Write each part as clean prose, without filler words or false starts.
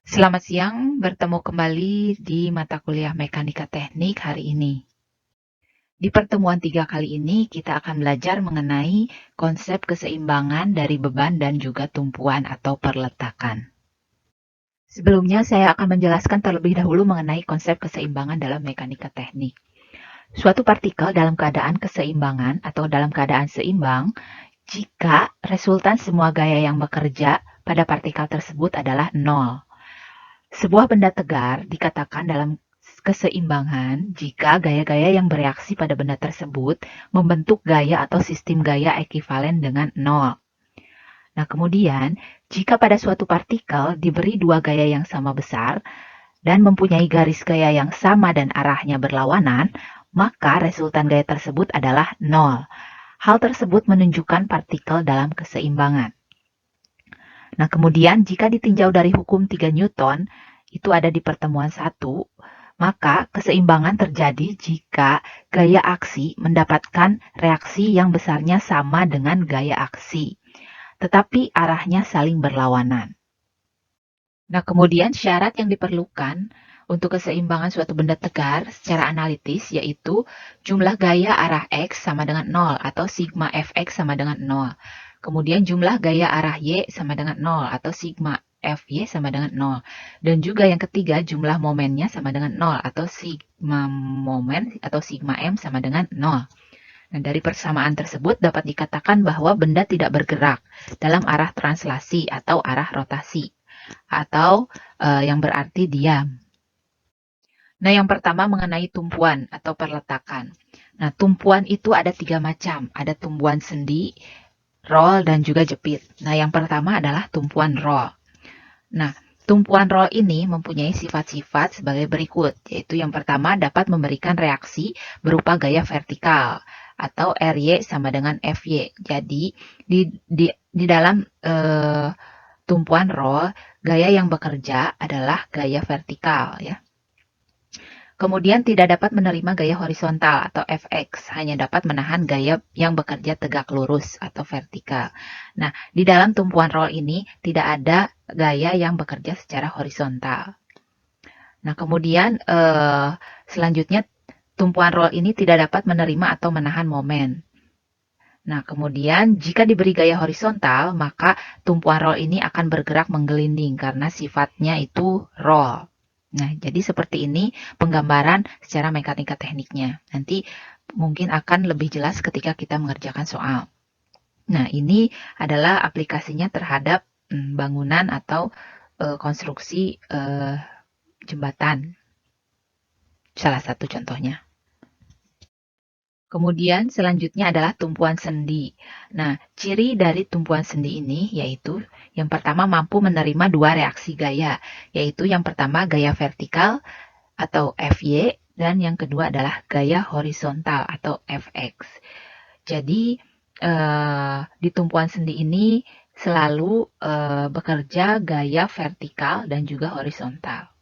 Selamat siang, bertemu kembali di mata kuliah Mekanika Teknik hari ini. Di pertemuan 3 kali ini, kita akan belajar mengenai konsep keseimbangan dari beban dan juga tumpuan atau perletakan. Sebelumnya, saya akan menjelaskan terlebih dahulu mengenai konsep keseimbangan dalam mekanika teknik. Suatu partikel dalam keadaan keseimbangan atau dalam keadaan seimbang jika resultan semua gaya yang bekerja pada partikel tersebut adalah nol. Sebuah benda tegar dikatakan dalam keseimbangan jika gaya-gaya yang bereaksi pada benda tersebut membentuk gaya atau sistem gaya ekivalen dengan nol. Nah, kemudian, jika pada suatu partikel diberi dua gaya yang sama besar dan mempunyai garis gaya yang sama dan arahnya berlawanan, maka resultan gaya tersebut adalah nol. Hal tersebut menunjukkan partikel dalam keseimbangan. Nah, kemudian jika ditinjau dari hukum 3 Newton, itu ada di pertemuan 1, maka keseimbangan terjadi jika gaya aksi mendapatkan reaksi yang besarnya sama dengan gaya aksi, tetapi arahnya saling berlawanan. Nah, kemudian syarat yang diperlukan untuk keseimbangan suatu benda tegar secara analitis yaitu jumlah gaya arah X sama dengan 0 atau sigma Fx sama dengan 0. Kemudian jumlah gaya arah Y sama dengan 0 atau sigma Fy sama dengan 0. Dan juga yang ketiga jumlah momennya sama dengan 0 atau sigma momen atau sigma M sama dengan 0. Nah, dari persamaan tersebut dapat dikatakan bahwa benda tidak bergerak dalam arah translasi atau arah rotasi, atau yang berarti diam. Nah, yang pertama mengenai tumpuan atau perletakan. Nah, tumpuan itu ada 3 macam. Ada tumpuan sendi, roll, dan juga jepit. Nah, yang pertama adalah tumpuan roll. Nah, tumpuan roll ini mempunyai sifat-sifat sebagai berikut, yaitu yang pertama dapat memberikan reaksi berupa gaya vertikal atau Ry sama dengan Fy. Jadi, di dalam tumpuan roll, gaya yang bekerja adalah gaya vertikal, ya. Kemudian tidak dapat menerima gaya horizontal atau Fx, hanya dapat menahan gaya yang bekerja tegak lurus atau vertikal. Nah, di dalam tumpuan roll ini tidak ada gaya yang bekerja secara horizontal. Nah, kemudian selanjutnya tumpuan roll ini tidak dapat menerima atau menahan momen. Nah, kemudian jika diberi gaya horizontal, maka tumpuan roll ini akan bergerak menggelinding karena sifatnya itu roll. Nah, jadi seperti ini penggambaran secara mekanika tekniknya. Nanti mungkin akan lebih jelas ketika kita mengerjakan soal. Nah, ini adalah aplikasinya terhadap bangunan atau konstruksi jembatan. Salah satu contohnya. Kemudian selanjutnya adalah tumpuan sendi. Nah, ciri dari tumpuan sendi ini yaitu yang pertama mampu menerima dua reaksi gaya, yaitu yang pertama gaya vertikal atau Fy dan yang kedua adalah gaya horizontal atau Fx. Jadi di tumpuan sendi ini selalu bekerja gaya vertikal dan juga horizontal.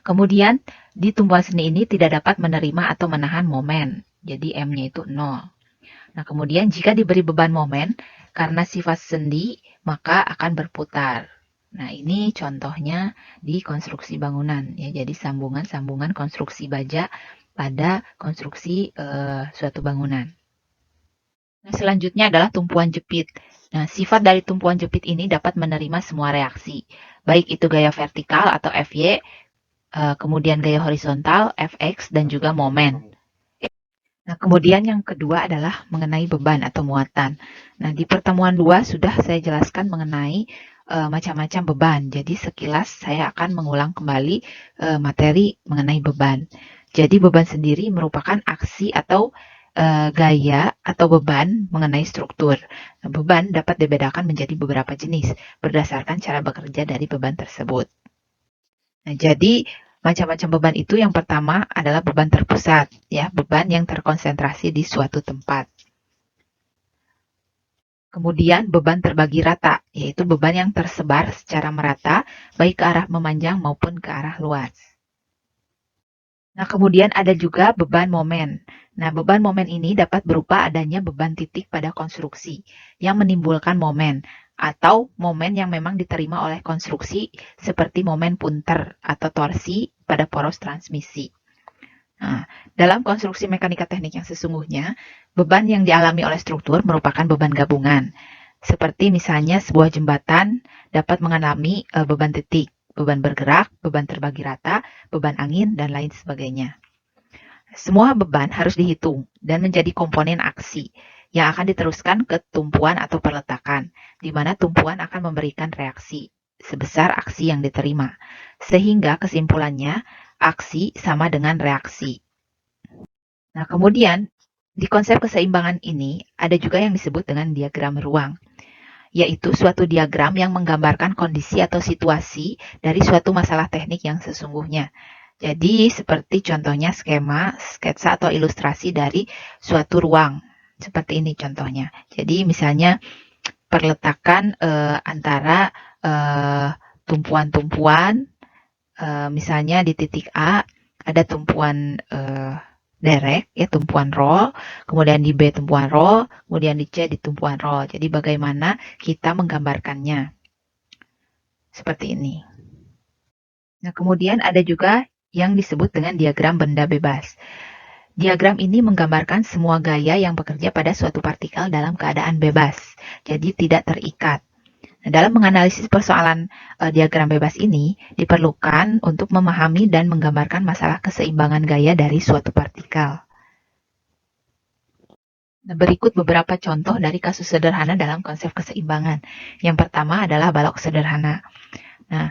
Kemudian di tumpuan sendi ini tidak dapat menerima atau menahan momen. Jadi M-nya itu 0. Nah, kemudian jika diberi beban momen, karena sifat sendi, maka akan berputar. Nah, ini contohnya di konstruksi bangunan. Ya, jadi sambungan-sambungan konstruksi baja pada konstruksi suatu bangunan. Nah, selanjutnya adalah tumpuan jepit. Nah, sifat dari tumpuan jepit ini dapat menerima semua reaksi, baik itu gaya vertikal atau Fy, kemudian gaya horizontal, Fx, dan juga momen. Nah, kemudian yang kedua adalah mengenai beban atau muatan. Nah, di pertemuan 2 sudah saya jelaskan mengenai macam-macam beban. Jadi sekilas saya akan mengulang kembali materi mengenai beban. Jadi beban sendiri merupakan aksi atau gaya atau beban mengenai struktur. Nah, beban dapat dibedakan menjadi beberapa jenis berdasarkan cara bekerja dari beban tersebut. Nah, jadi macam-macam beban itu yang pertama adalah beban terpusat, ya, beban yang terkonsentrasi di suatu tempat. Kemudian beban terbagi rata, yaitu beban yang tersebar secara merata, baik ke arah memanjang maupun ke arah luas. Nah, kemudian ada juga beban momen. Nah, beban momen ini dapat berupa adanya beban titik pada konstruksi yang menimbulkan momen. atau momen yang memang diterima oleh konstruksi seperti momen punter atau torsi pada poros transmisi. Nah, dalam konstruksi mekanika teknik yang sesungguhnya, beban yang dialami oleh struktur merupakan beban gabungan. Seperti misalnya sebuah jembatan dapat mengalami beban titik, beban bergerak, beban terbagi rata, beban angin, dan lain sebagainya. Semua beban harus dihitung dan menjadi komponen aksi yang akan diteruskan ke tumpuan atau perletakan, di mana tumpuan akan memberikan reaksi sebesar aksi yang diterima. Sehingga kesimpulannya, aksi sama dengan reaksi. Nah, kemudian di konsep keseimbangan ini ada juga yang disebut dengan diagram ruang, yaitu suatu diagram yang menggambarkan kondisi atau situasi dari suatu masalah teknik yang sesungguhnya. Jadi seperti contohnya skema, sketsa atau ilustrasi dari suatu ruang. Seperti ini contohnya. Jadi misalnya perletakan antara tumpuan-tumpuan, misalnya di titik A ada tumpuan derek, ya tumpuan roll, kemudian di B tumpuan roll, kemudian di C di tumpuan roll. Jadi bagaimana kita menggambarkannya. Seperti ini. Nah, kemudian ada juga yang disebut dengan diagram benda bebas. Diagram ini menggambarkan semua gaya yang bekerja pada suatu partikel dalam keadaan bebas, jadi tidak terikat. Nah, dalam menganalisis persoalan diagram bebas ini, diperlukan untuk memahami dan menggambarkan masalah keseimbangan gaya dari suatu partikel. Nah, berikut beberapa contoh dari kasus sederhana dalam konsep keseimbangan. Yang pertama adalah balok sederhana. Nah,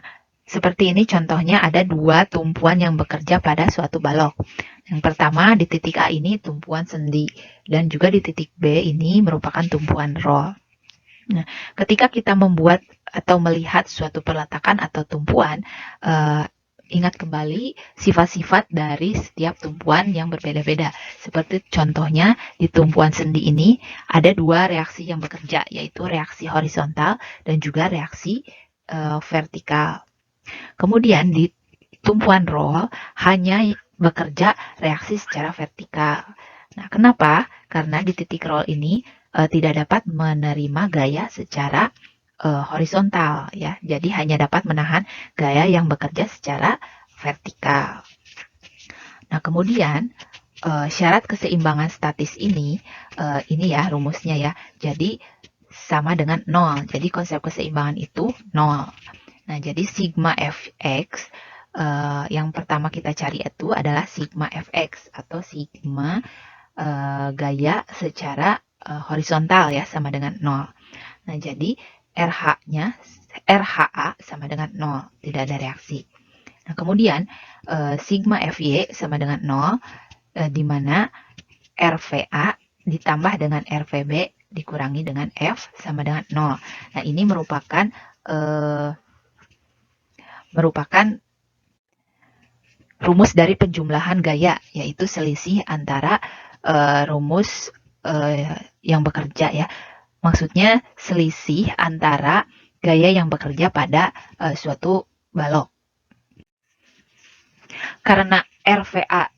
seperti ini contohnya ada dua tumpuan yang bekerja pada suatu balok. Yang pertama di titik A ini tumpuan sendi dan juga di titik B ini merupakan tumpuan roll. Nah, ketika kita membuat atau melihat suatu peletakan atau tumpuan, ingat kembali sifat-sifat dari setiap tumpuan yang berbeda-beda. Seperti contohnya di tumpuan sendi ini ada dua reaksi yang bekerja, yaitu reaksi horizontal dan juga reaksi vertikal. Kemudian di tumpuan roll hanya bekerja reaksi secara vertikal. Nah, kenapa? Karena di titik roll ini tidak dapat menerima gaya secara horizontal, ya. Jadi hanya dapat menahan gaya yang bekerja secara vertikal. Nah, kemudian syarat keseimbangan statis ini ya rumusnya ya. Jadi sama dengan 0. Jadi konsep keseimbangan itu 0. Nah, jadi sigma fx yang pertama kita cari itu adalah sigma fx atau sigma gaya secara horizontal ya sama dengan 0. Nah, jadi RH-nya RHA sama dengan 0, tidak ada reaksi. Nah, kemudian sigma FY sama dengan 0 di mana RVA ditambah dengan RVB dikurangi dengan F sama dengan 0. Nah, ini merupakan rumus dari penjumlahan gaya, yaitu selisih antara rumus yang bekerja ya. Maksudnya selisih antara gaya yang bekerja pada suatu balok. Karena RVA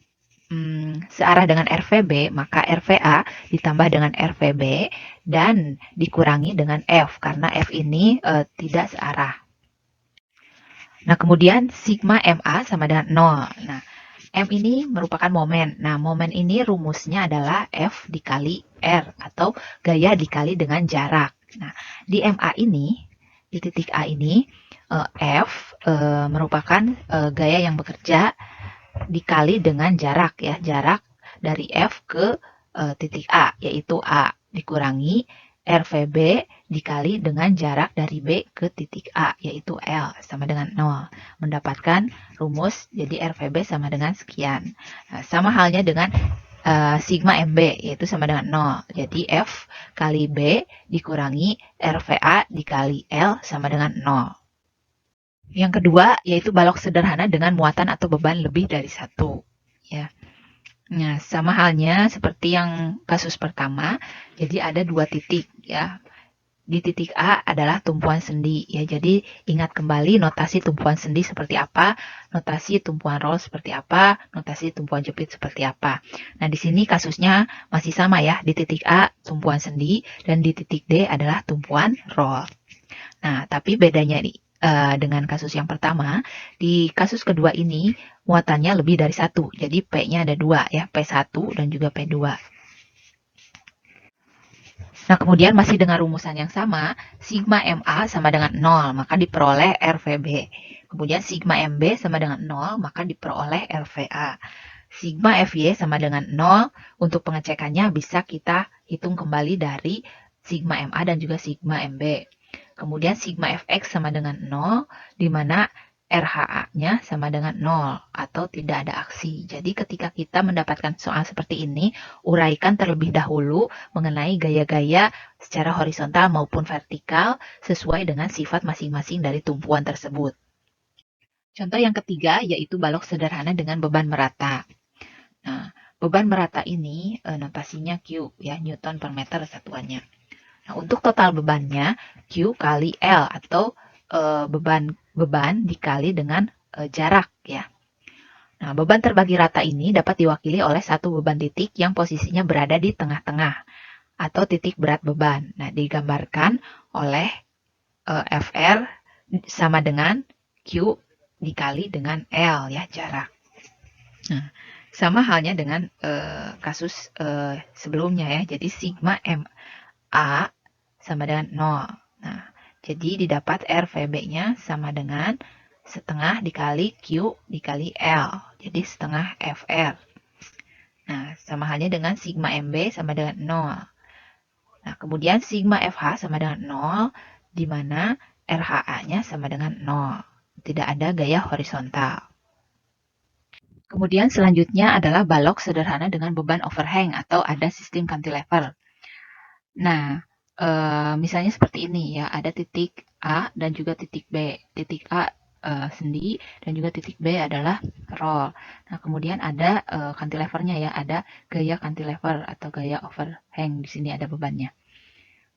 searah dengan RVB, maka RVA ditambah dengan RVB dan dikurangi dengan F, karena F ini tidak searah. Nah, kemudian sigma MA sama dengan 0. Nah, M ini merupakan momen. Nah, momen ini rumusnya adalah F dikali R atau gaya dikali dengan jarak. Nah, di MA ini, di titik A ini, F merupakan gaya yang bekerja dikali dengan jarak ya. Jarak dari F ke titik A, yaitu A dikurangi RVB dikali dengan jarak dari B ke titik A, yaitu L, sama dengan 0. Mendapatkan rumus, jadi RVB sama dengan sekian. Nah, sama halnya dengan sigma MB, yaitu sama dengan 0. Jadi F kali B dikurangi RVA dikali L sama dengan 0. Yang kedua, yaitu balok sederhana dengan muatan atau beban lebih dari 1. Ya. Nah, sama halnya seperti yang kasus pertama, jadi ada dua titik ya. Di titik A adalah tumpuan sendi ya. Jadi ingat kembali notasi tumpuan sendi seperti apa, notasi tumpuan roll seperti apa, notasi tumpuan jepit seperti apa. Nah, di sini kasusnya masih sama ya. Di titik A tumpuan sendi dan di titik D adalah tumpuan roll. Nah, tapi bedanya nih dengan kasus yang pertama, di kasus kedua ini muatannya lebih dari satu. Jadi P-nya ada dua ya, P1 dan juga P2. Nah, kemudian masih dengan rumusan yang sama, sigma MA sama dengan 0, maka diperoleh RVB. Kemudian sigma MB sama dengan 0, maka diperoleh RVA. Sigma FY sama dengan 0, untuk pengecekannya bisa kita hitung kembali dari sigma MA dan juga sigma MB. Kemudian sigma Fx sama dengan 0, di mana RHA-nya sama dengan 0 atau tidak ada aksi. Jadi ketika kita mendapatkan soal seperti ini, uraikan terlebih dahulu mengenai gaya-gaya secara horizontal maupun vertikal sesuai dengan sifat masing-masing dari tumpuan tersebut. Contoh yang ketiga yaitu balok sederhana dengan beban merata. Nah, beban merata ini notasinya Q ya, Newton per meter satuannya. Nah, untuk total bebannya Q kali L atau beban dikali dengan jarak ya. Nah, beban terbagi rata ini dapat diwakili oleh satu beban titik yang posisinya berada di tengah-tengah atau titik berat beban. Nah, digambarkan oleh FR sama dengan Q dikali dengan L ya, jarak. Nah, sama halnya dengan kasus sebelumnya ya. Jadi sigma MA sama dengan 0. Nah, jadi didapat RVB-nya sama dengan setengah dikali Q dikali L. Jadi setengah FR. Nah, sama halnya dengan sigma MB sama dengan 0. Nah, kemudian sigma FH sama dengan 0, di mana RHA-nya sama dengan 0. Tidak ada gaya horizontal. Kemudian selanjutnya adalah balok sederhana dengan beban overhang atau ada sistem cantilever. Nah, misalnya seperti ini ya, ada titik A dan juga titik B. Titik A sendi dan juga titik B adalah roll. Nah, kemudian ada cantilevernya ya, ada gaya cantilever atau gaya overhang. Di sini ada bebannya.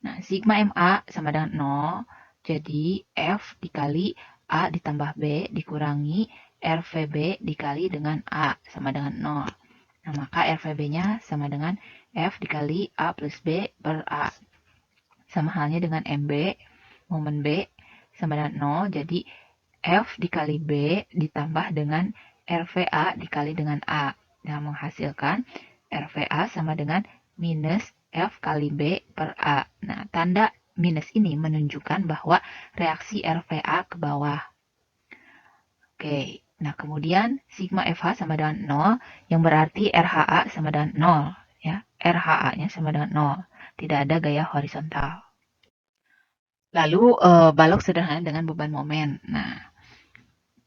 Nah, sigma MA sama dengan 0, jadi F dikali A ditambah B dikurangi RVB dikali dengan A sama dengan 0. Nah, maka RVB-nya sama dengan F dikali A plus B per A. Sama halnya dengan MB, momen B sama dengan 0, jadi F dikali B ditambah dengan RVA dikali dengan A. Nah, menghasilkan RVA sama dengan minus F kali B per A. Nah, tanda minus ini menunjukkan bahwa reaksi RVA ke bawah. Oke, nah kemudian sigma FH sama dengan 0, yang berarti RHA sama dengan 0. Ya, RHA-nya sama dengan 0. Tidak ada gaya horizontal. Lalu balok sederhana dengan beban momen. Nah,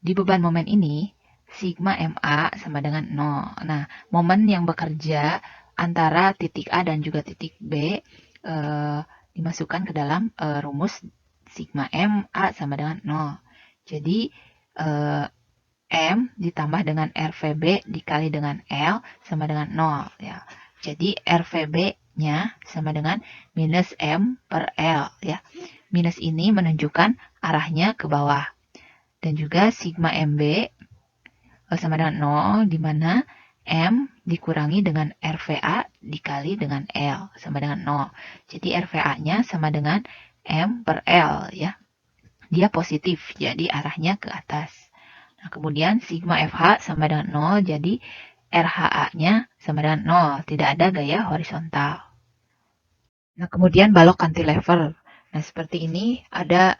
di beban momen ini sigma MA sama dengan 0. Nah, momen yang bekerja antara titik A dan juga titik B dimasukkan ke dalam rumus sigma MA sama dengan 0. Jadi M ditambah dengan RVB dikali dengan L sama dengan 0 ya. Jadi RVB-nya sama dengan minus M per L ya. Minus ini menunjukkan arahnya ke bawah. Dan juga sigma MB sama dengan 0, di mana M dikurangi dengan RVA dikali dengan L sama dengan 0. Jadi RVA-nya sama dengan M per L ya. Dia positif, jadi arahnya ke atas. Nah, kemudian sigma FH sama dengan 0, jadi RHA-nya sama dengan 0. Tidak ada gaya horizontal. Nah, kemudian balok cantilever. Nah, seperti ini ada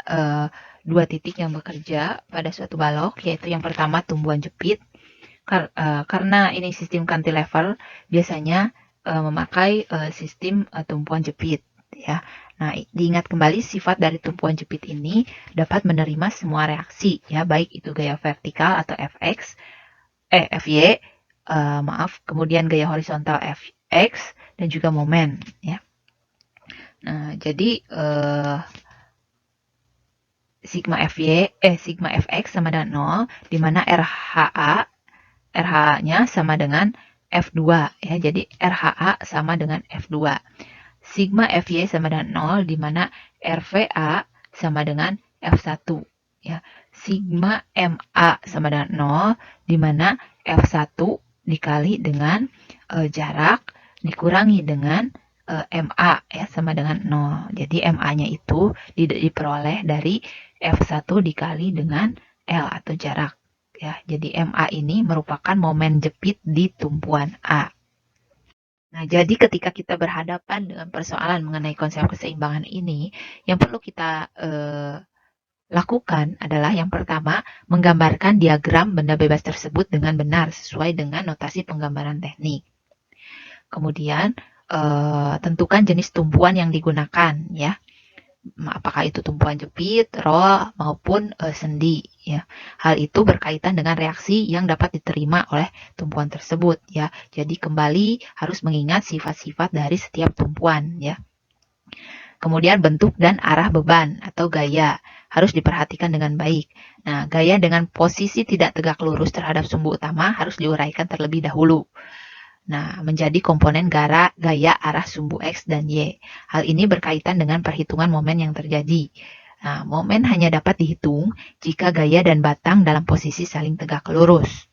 dua titik yang bekerja pada suatu balok, yaitu yang pertama tumbuhan jepit. Karena ini sistem cantilever, biasanya memakai sistem tumpuan jepit. Ya. Nah, diingat kembali sifat dari tumpuan jepit ini dapat menerima semua reaksi, ya, baik itu gaya vertikal atau FY, kemudian gaya horizontal Fx dan juga momen, ya. Nah, jadi sigma Fx sama dengan 0, di mana RH-nya sama dengan F2 ya. Jadi RHA sama dengan F2. Sigma Fy sama dengan 0, di mana RVA sama dengan F1 ya. Sigma MA sama dengan 0, di mana F1 dikali dengan jarak dikurangi dengan MA ya sama dengan 0. Jadi MA-nya itu diperoleh dari F1 dikali dengan L atau jarak. Ya, jadi MA ini merupakan momen jepit di tumpuan A. Nah, jadi ketika kita berhadapan dengan persoalan mengenai konsep keseimbangan ini, yang perlu kita lakukan adalah yang pertama, menggambarkan diagram benda bebas tersebut dengan benar sesuai dengan notasi penggambaran teknik. Kemudian, tentukan jenis tumpuan yang digunakan, ya. Apakah itu tumpuan jepit, roll, maupun sendi, ya. Hal itu berkaitan dengan reaksi yang dapat diterima oleh tumpuan tersebut, ya. Jadi kembali harus mengingat sifat-sifat dari setiap tumpuan, ya. Kemudian bentuk dan arah beban atau gaya harus diperhatikan dengan baik. Nah, gaya dengan posisi tidak tegak lurus terhadap sumbu utama harus diuraikan terlebih dahulu. Nah, menjadi komponen gaya arah sumbu X dan Y. Hal ini berkaitan dengan perhitungan momen yang terjadi. Nah, momen hanya dapat dihitung jika gaya dan batang dalam posisi saling tegak lurus.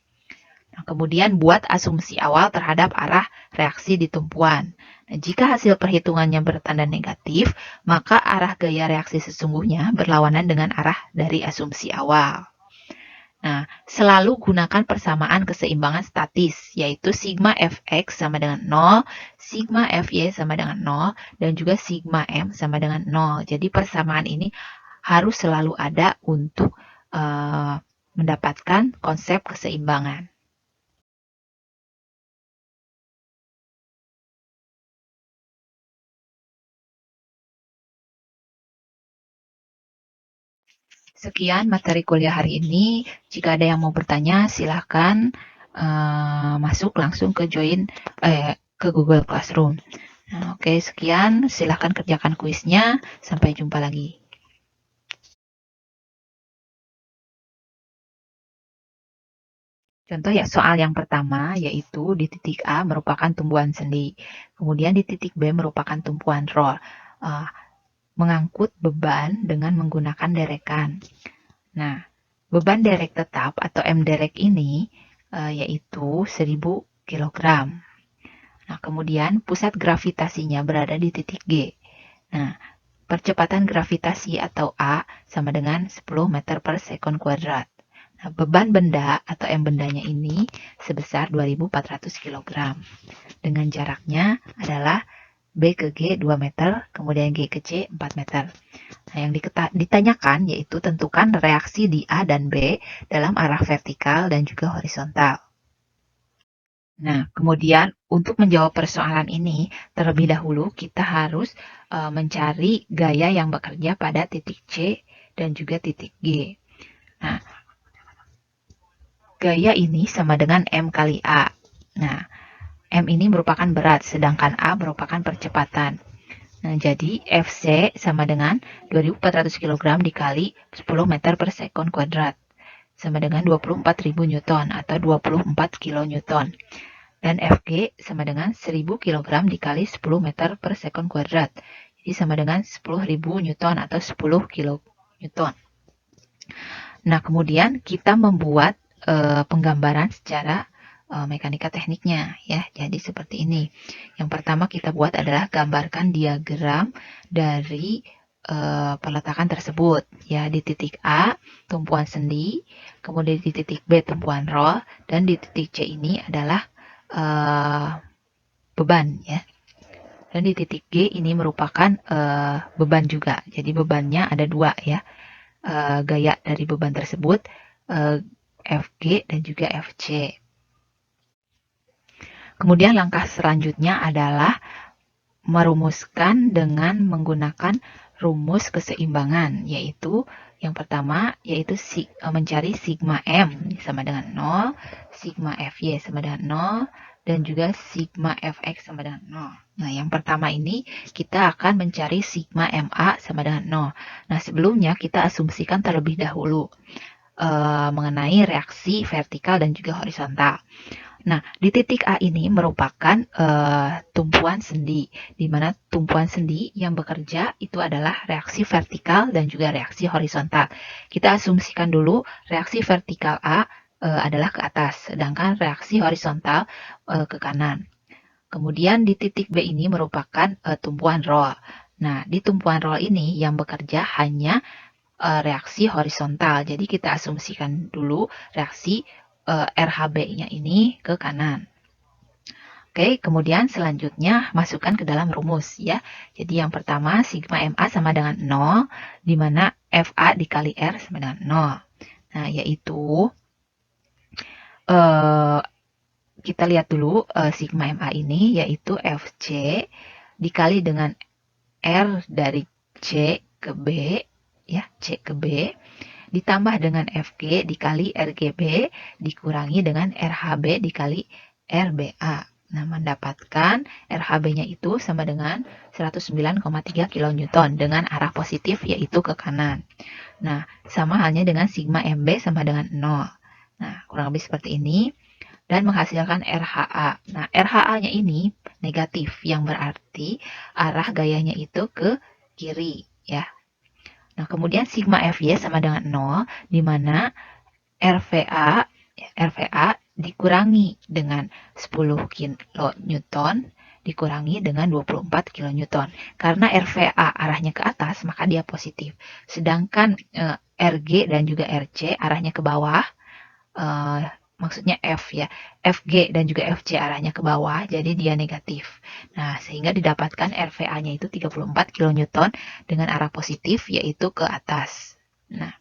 Nah, kemudian buat asumsi awal terhadap arah reaksi di tumpuan. Nah, jika hasil perhitungannya bertanda negatif, maka arah gaya reaksi sesungguhnya berlawanan dengan arah dari asumsi awal. Nah, selalu gunakan persamaan keseimbangan statis, yaitu sigma Fx sama dengan 0, sigma Fy sama dengan 0, dan juga sigma M sama dengan 0. Jadi persamaan ini harus selalu ada untuk mendapatkan konsep keseimbangan. Sekian materi kuliah hari ini. Jika ada yang mau bertanya, silahkan masuk langsung ke ke Google Classroom. Nah, oke, sekian. Silahkan kerjakan kuisnya. Sampai jumpa lagi. Contoh ya, soal yang pertama yaitu di titik A merupakan tumbuhan sendi. Kemudian di titik B merupakan tumpuan roll. Mengangkut beban dengan menggunakan derekan. Nah, beban derek tetap atau M derek ini yaitu 1000 kg. Nah, kemudian pusat gravitasinya berada di titik G. Nah, percepatan gravitasi atau A sama dengan 10 meter per sekon kuadrat. Nah, beban benda atau M bendanya ini sebesar 2400 kg. Dengan jaraknya adalah B ke G 2 meter, kemudian G ke C 4 meter. Nah, yang ditanyakan yaitu tentukan reaksi di A dan B dalam arah vertikal dan juga horizontal. Nah, kemudian untuk menjawab persoalan ini, terlebih dahulu kita harus mencari gaya yang bekerja pada titik C dan juga titik G. Nah, gaya ini sama dengan M kali A. Nah, M ini merupakan berat, sedangkan A merupakan percepatan. Nah, jadi Fc sama dengan 2400 kg dikali 10 meter per sekon kuadrat. Sama dengan 24.000 Newton atau 24 kN. Dan Fg sama dengan 1000 kg dikali 10 meter per sekon kuadrat. Jadi sama dengan 10.000 Newton atau 10 kN. Nah, kemudian kita membuat penggambaran secara mekanika tekniknya ya. Jadi seperti ini. Yang pertama kita buat adalah gambarkan diagram dari peletakan tersebut ya. Di titik A tumpuan sendi, kemudian di titik B tumpuan roll, dan di titik C ini adalah beban ya. Dan di titik G ini merupakan beban juga. Jadi bebannya ada dua ya. Gaya dari beban tersebut Fg dan juga Fc. Kemudian langkah selanjutnya adalah merumuskan dengan menggunakan rumus keseimbangan, yaitu yang pertama yaitu mencari sigma M sama dengan 0, sigma Fy sama dengan 0, dan juga sigma Fx sama dengan 0. Nah, yang pertama ini kita akan mencari sigma MA sama dengan 0. Nah, sebelumnya kita asumsikan terlebih dahulu mengenai reaksi vertikal dan juga horizontal. Nah, di titik A ini merupakan tumpuan sendi, di mana tumpuan sendi yang bekerja itu adalah reaksi vertikal dan juga reaksi horizontal. Kita asumsikan dulu reaksi vertikal A adalah ke atas, sedangkan reaksi horizontal ke kanan. Kemudian di titik B ini merupakan tumpuan roll. Nah, di tumpuan roll ini yang bekerja hanya reaksi horizontal. Jadi kita asumsikan dulu reaksi RHB-nya ini ke kanan. Oke, kemudian selanjutnya masukkan ke dalam rumus ya. Jadi yang pertama sigma MA sama dengan 0, di mana FA dikali R sama dengan 0. Nah, yaitu kita lihat dulu sigma MA ini yaitu FC dikali dengan R dari C ke B, ya, C ke B, ditambah dengan FG dikali RGB dikurangi dengan RHB dikali RBA. Nah, mendapatkan RHB-nya itu sama dengan 109,3 kN dengan arah positif yaitu ke kanan. Nah, sama halnya dengan sigma MB sama dengan 0. Nah, kurang lebih seperti ini. Dan menghasilkan RHA. Nah, RHA-nya ini negatif, yang berarti arah gayanya itu ke kiri, ya. Nah, kemudian sigma FY sama dengan 0, di mana RVA dikurangi dengan 10 kN dikurangi dengan 24 kN. Karena RVA arahnya ke atas, maka dia positif. Sedangkan RG dan juga RC arahnya ke bawah, maksudnya F ya, FG dan juga FC arahnya ke bawah, jadi dia negatif. Nah, sehingga didapatkan RVA-nya itu 34 kN dengan arah positif, yaitu ke atas. Nah,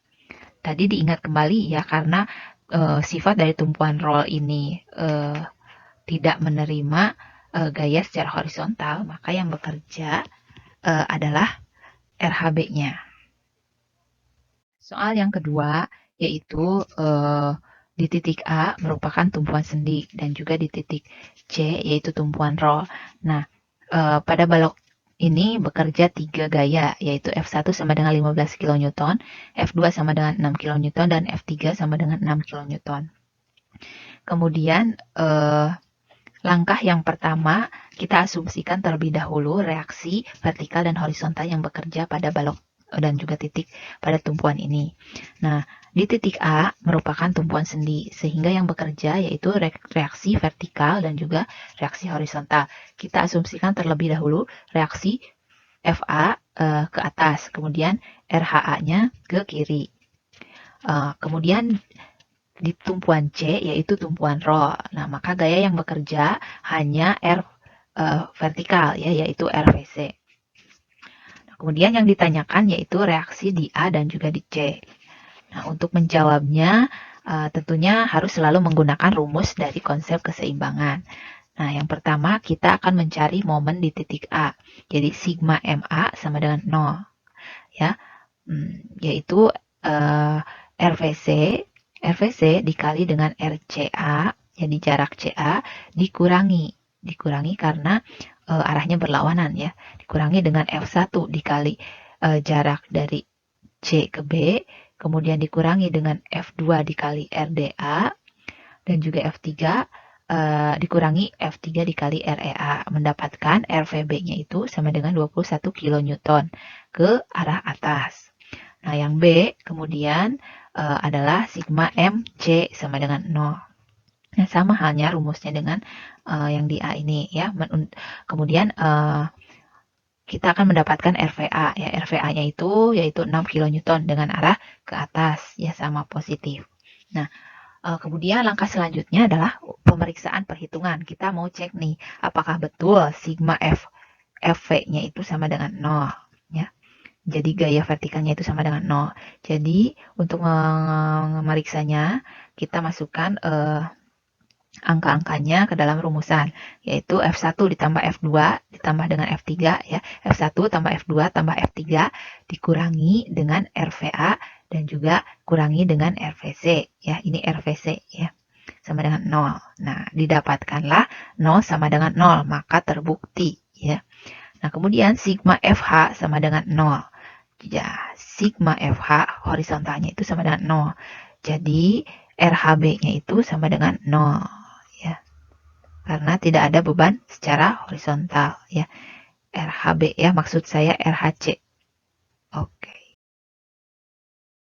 tadi diingat kembali ya, karena sifat dari tumpuan roll ini tidak menerima gaya secara horizontal, maka yang bekerja adalah RHB-nya. Soal yang kedua, yaitu di titik A merupakan tumpuan sendi dan juga di titik C yaitu tumpuan roll. Nah, pada balok ini bekerja 3 gaya, yaitu F1 sama dengan 15 kN, F2 sama dengan 6 kN, dan F3 sama dengan 6 kN. Kemudian langkah yang pertama, kita asumsikan terlebih dahulu reaksi vertikal dan horizontal yang bekerja pada balok dan juga titik pada tumpuan ini. Nah, di titik A merupakan tumpuan sendi, sehingga yang bekerja yaitu reaksi vertikal dan juga reaksi horizontal. Kita asumsikan terlebih dahulu reaksi FA ke atas, kemudian RHA-nya ke kiri. Kemudian di tumpuan C yaitu tumpuan roll. Nah, maka gaya yang bekerja hanya R vertikal ya, yaitu RVC. Kemudian yang ditanyakan yaitu reaksi di A dan juga di C. Nah, untuk menjawabnya tentunya harus selalu menggunakan rumus dari konsep keseimbangan. Nah, yang pertama kita akan mencari momen di titik A. Jadi sigma MA sama dengan 0. Ya. Yaitu RVC dikali dengan RCA, jadi jarak CA dikurangi karena arahnya berlawanan ya, dikurangi dengan F1 dikali jarak dari C ke B, kemudian dikurangi dengan F2 dikali RDA, dan juga F3 dikurangi F3 dikali REA, mendapatkan RVB-nya itu sama dengan 21 kN ke arah atas. Nah, yang B kemudian adalah sigma MC sama dengan 0. Nah, sama halnya rumusnya dengan yang di A ini ya. Kemudian kita akan mendapatkan RVA ya. RVA-nya itu yaitu 6 kN dengan arah ke atas ya, sama positif. Nah, kemudian langkah selanjutnya adalah pemeriksaan perhitungan. Kita mau cek nih apakah betul sigma FV-nya itu sama dengan 0 ya. Jadi gaya vertikalnya itu sama dengan 0. Jadi untuk memeriksanya kita masukkan angka-angkanya ke dalam rumusan, yaitu F1 ditambah F2 ditambah dengan F3 ya. F1 tambah F2 tambah F3 dikurangi dengan RVA dan juga kurangi dengan RVC ya. Ini RVC ya, sama dengan 0. Nah, didapatkanlah 0 sama dengan 0, maka terbukti ya. Nah, kemudian sigma FH sama dengan 0. Ya, sigma FH horizontalnya itu sama dengan 0. Jadi RHB-nya itu sama dengan 0 ya. Karena tidak ada beban secara horizontal ya. RHB ya, maksud saya RHC